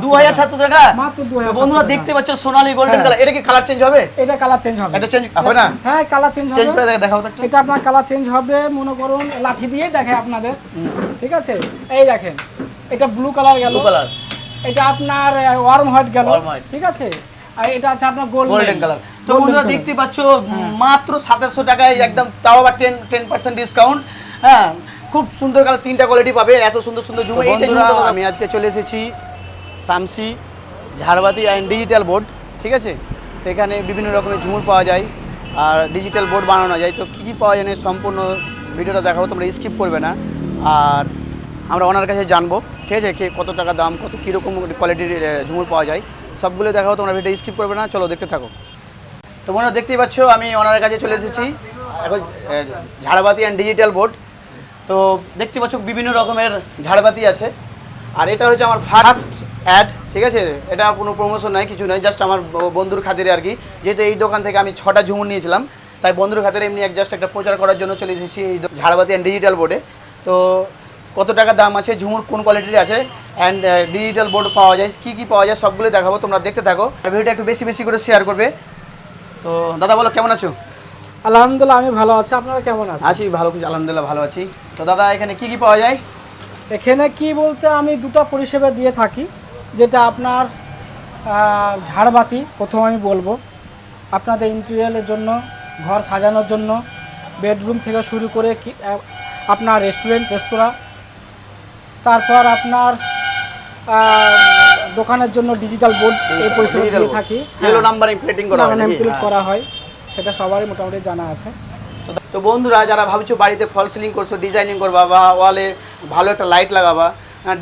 2700 টাকা মাত্র 2700 বন্ধুরা দেখতে পাচ্ছ সোনালী গোল্ডেন কালার। এটা কি কালার চেঞ্জ হবে? এটা কালার চেঞ্জ হবে। এটা চেঞ্জ হবে না? হ্যাঁ কালার চেঞ্জ হবে। চেঞ্জ করে দেখাও তো একটু। এটা আপনার কালার চেঞ্জ হবে, মনে করুন লাঠি দিয়ে দেখে আপনাদের। ঠিক আছে, এই দেখেন এটা ব্লু কালার গেল, ব্লু কালার। এটা আপনার ওয়ার্ম হোয়াইট গেল। ঠিক আছে, আর এটা আছে আপনার গোল্ডেন কালার। তো বন্ধুরা দেখতে পাচ্ছ মাত্র 2700 টাকায় একদম, তাও আবার 10% ডিসকাউন্ট। হ্যাঁ খুব সুন্দর কালার, তিনটা কোয়ালিটি পাবে, এত সুন্দর সুন্দর ঝুমুর। এইটা আমি আজকে চলে এসেছি শামসি ঝাড়বাতি অ্যান্ড ডিজিটাল বোর্ড। ঠিক আছে, তো এখানে বিভিন্ন রকমের ঝুমুর পাওয়া যায় আর ডিজিটাল বোর্ড বানানো যায়। তো কী কী পাওয়া যায় সম্পূর্ণ ভিডিওটা দেখাবো, তোমরা স্কিপ করবে না। আর আমরা ওনার কাছে জানবো, ঠিক আছে, কত টাকা দাম, কত কীরকম কোয়ালিটির ঝুমুর পাওয়া যায়, সবগুলো দেখাবো। তোমরা ভিডিও স্কিপ করবে না, চলো দেখতে থাকো। তো তোমরা দেখতেই পাচ্ছ আমি ওনার কাছে চলে এসেছি এখন, ঝাড়বাতি অ্যান্ড ডিজিটাল বোর্ড। তো দেখতে পাচ্ছ বিভিন্ন রকমের ঝাড়বাতি আছে। আর এটা হচ্ছে আমার ফার্স্ট অ্যাড। ঠিক আছে, এটা কোনো প্রমোশন নয়, কিছু নয়, জাস্ট আমার বন্ধুর খাতিরে আর কি। যেহেতু এই দোকান থেকে আমি 6টা ঝুমুর নিয়েছিলাম, তাই বন্ধুর খাতিরে এমনি জাস্ট একটা প্রচার করার জন্য চলে এসেছি এই ঝাড়বাতি অ্যান্ড ডিজিটাল বোর্ডে। তো কত টাকা দাম আছে, ঝুমুর কোন কোয়ালিটির আছে, অ্যান্ড ডিজিটাল বোর্ড পাওয়া যায়, কী কী পাওয়া যায় সবগুলো দেখাবো। তোমরা দেখতে থাকো, ভিডিওটা একটু বেশি বেশি করে শেয়ার করবে। তো দাদা বলো, কেমন আছো? আলহামদুলিল্লাহ আমি ভালো আছি, আপনারা কেমন আছেন? আছি ভালো, আলহামদুলিল্লাহ ভালো আছি। তো দাদা এখানে কি কি পাওয়া যায়? এখানে কি বলতে আমি দুটো পরিষেবা দিয়ে থাকি, যেটা আপনার ঝাড়বাতি প্রথম আমি বলবো, আপনাদের ইন্টেরিয়ারের জন্য, ঘর সাজানোর জন্য, বেডরুম থেকে শুরু করে কি আপনার রেস্টুরেন্ট রেস্তোরাঁ, তারপর আপনার দোকানের জন্য ডিজিটাল বোর্ড এই পরিষেবা দিয়ে থাকি। ইয়েলো নাম্বারিং প্লেটিং করা হয়, প্লেট করা হয়, সেটা সবারই মোটামুটি জানা আছে। তো বন্ধুরা যারা ভাবছো বাড়িতে ফল সিলিং করছো, ডিজাইনিং করবা বা ওয়ালে ভালো একটা লাইট লাগাবা,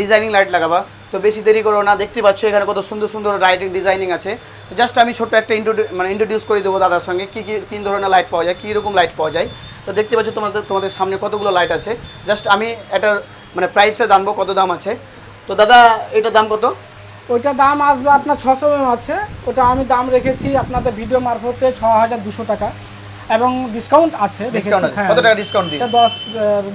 ডিজাইনিং লাইট লাগাবা, তো বেশি দেরি করো না। দেখতে পাচ্ছ এখানে কত সুন্দর সুন্দর লাইটিং ডিজাইনিং আছে। জাস্ট আমি ছোট্ট একটা ইন্ট্রোডিউস করে দেবো দাদার সঙ্গে, কী ধরনের লাইট পাওয়া যায়, কীরকম লাইট পাওয়া যায়। তো দেখতে পাচ্ছ তোমাদের সামনে কতগুলো লাইট আছে। জাস্ট আমি একটা প্রাইসে জানবো কত দাম আছে। তো দাদা এটার দাম কত? ওইটা দাম আসবে আপনার 600 আছে, ওটা আমি দাম রেখেছি আপনাদের ভিডিও মারফতে 6200 টাকা, এবং ডিসকাউন্ট আছে। কত টাকা ডিসকাউন্ট দিই?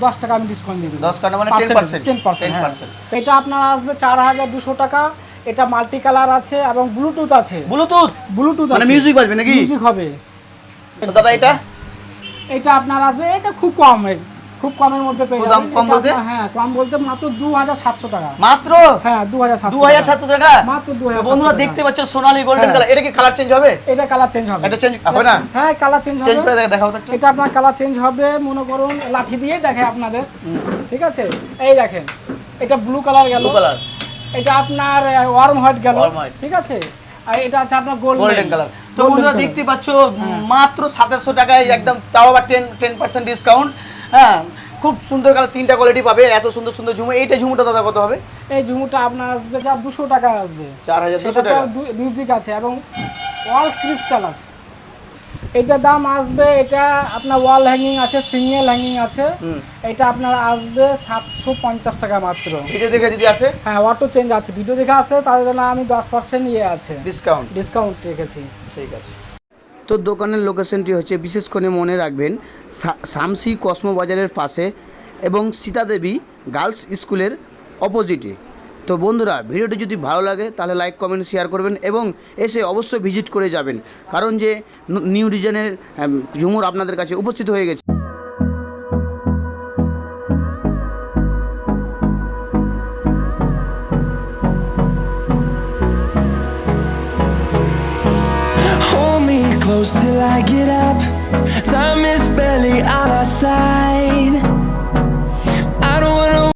10 টাকা আমি ডিসকাউন্ট দিয়ে দিই। 10 টাকা মানে 10%। এটা আপনার আসবে 4200 টাকা। এটা মাল্টি কালার আছে এবং ব্লুটুথ আছে। ব্লুটুথ মানে মিউজিক বাজবে নাকি? মিউজিক হবে। তো দাদা এটা আপনার আসবে, এটা খুব কমের মধ্যে পেয়ে যাবেন। কম বলতে? হ্যাঁ কম বলতে মাত্র 2700 টাকা মাত্র। হ্যাঁ 2700 টাকা মাত্র 2700। বন্ধুরা দেখতে পাচ্ছ সোনালী গোল্ডেন কালার। এটা কি কালার চেঞ্জ হবে? এটা কালার চেঞ্জ হবে। এটা চেঞ্জ হবে না? হ্যাঁ কালার চেঞ্জ হবে। চেঞ্জ করে দেখাও তো একটু। এটা আপনার কালার চেঞ্জ হবে, মনে করুন লাঠি দিয়ে দেখে আপনাদের। ঠিক আছে, এই দেখেন এটা ব্লু কালার গেল, এটা আপনার ওয়ার্ম হোয়াইট গেল। ঠিক আছে, আর এটা আছে আপনার গোল্ডেন কালার। তো বন্ধুরা দেখতে পাচ্ছ মাত্র 2700 টাকায় একদম, তাও আবার 10% ডিসকাউন্ট। হ্যাঁ খুব সুন্দর কালার, তিনটা কোয়ালিটি পাবে, এত সুন্দর সুন্দর ঝুমুর। এইটা ঝুমুরটা দাদা কত হবে? এই ঝুমুরটা আপনার আসবে 200 টাকা আসবে। 4200 টাকা। মিউজিক আছে এবং ওয়াল ক্রিস্টাল আছে। এটা দাম আসবে, এটা আপনার ওয়াল হ্যাঙ্গিং আছে, সিঙ্গেল হ্যাঙ্গিং আছে। এটা আপনার আসবে 750 টাকা মাত্র। ভিডিও দেখে যদি আসে? হ্যাঁ অটো চেঞ্জ আছে, ভিডিও দেখে আসলে তাদের জন্য আমি 10% ইয়ে আছে, ডিসকাউন্ট রেখেছি। ঠিক আছে। তো দোকানের লোকেশনটি হচ্ছে, বিশেষ করে মনে রাখবেন, শামসি কসমো বাজারের পাশে এবং সীতাদেবী গার্লস স্কুলের অপোজিটে। তো বন্ধুরা ভিডিওটি যদি ভালো লাগে তাহলে লাইক কমেন্ট শেয়ার করবেন এবং এসে অবশ্যই ভিজিট করে যাবেন, কারণ যে নিউ ডিজাইনের ঝুমুর আপনাদের কাছে উপস্থিত হয়ে গেছে। Hold me close till I get up. Time is barely on our side.